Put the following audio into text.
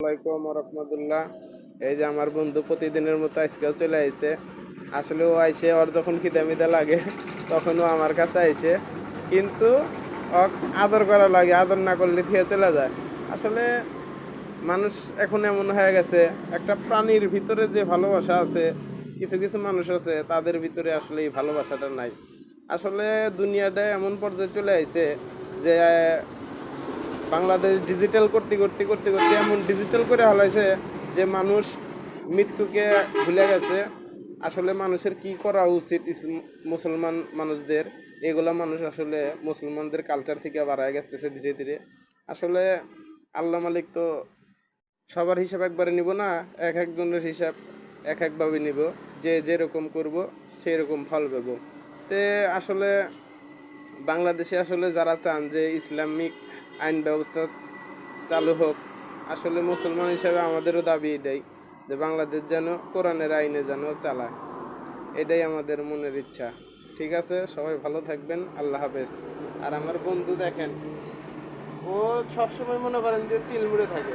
আসসালামাইকুম রহমতুল্লাহ। এই যে আমার বন্ধু প্রতিদিনের মতো আজকেও চলে আইছে। আসলে ও আইসে, ওর যখন খিদে মিদে লাগে তখন ও আমার কাছে আইসে, কিন্তু ওকে আদর করা লাগে, আদর না করলে থেকে চলে যায়। আসলে মানুষ এখন এমন হয়ে গেছে, একটা প্রাণীর ভিতরে যে ভালোবাসা আছে, কিছু কিছু মানুষ আছে তাদের ভিতরে আসলে এই ভালোবাসাটা নাই। আসলে দুনিয়াটা এমন পর্যায়ে চলে আইছে যে বাংলাদেশ ডিজিটাল করতে করতে করতে করতে এমন ডিজিটাল করে হালাইছে যে মানুষ মৃত্যুকে ভুলে গেছে। আসলে মানুষের কি করা উচিত, মুসলমান মানুষদের, এগুলা মানুষ আসলে মুসলমানদের কালচার থেকে বাড়ায় গেছে ধীরে ধীরে। আসলে আল্লাহ মালিক তো সবার হিসাব একবারে নিব না, এক একজনের হিসাব এক একভাবে নিব। যে যেরকম করব সেই রকম ফল পাবো। তে আসলে বাংলাদেশে আসলে যারা চান যে ইসলামিক আইন ব্যবস্থা চালু হোক, আসলে মুসলমান হিসেবে আমাদেরও দাবি এটাই যে বাংলাদেশ যেন কোরআনের আইনে যেন চালায়। এটাই আমাদের মনের ইচ্ছা। ঠিক আছে, সবাই ভালো থাকবেন, আল্লাহ হাফেজ। আর আমার বন্ধু দেখেন, ও সবসময় মনে করেন যে চিলমুড়ে থাকে।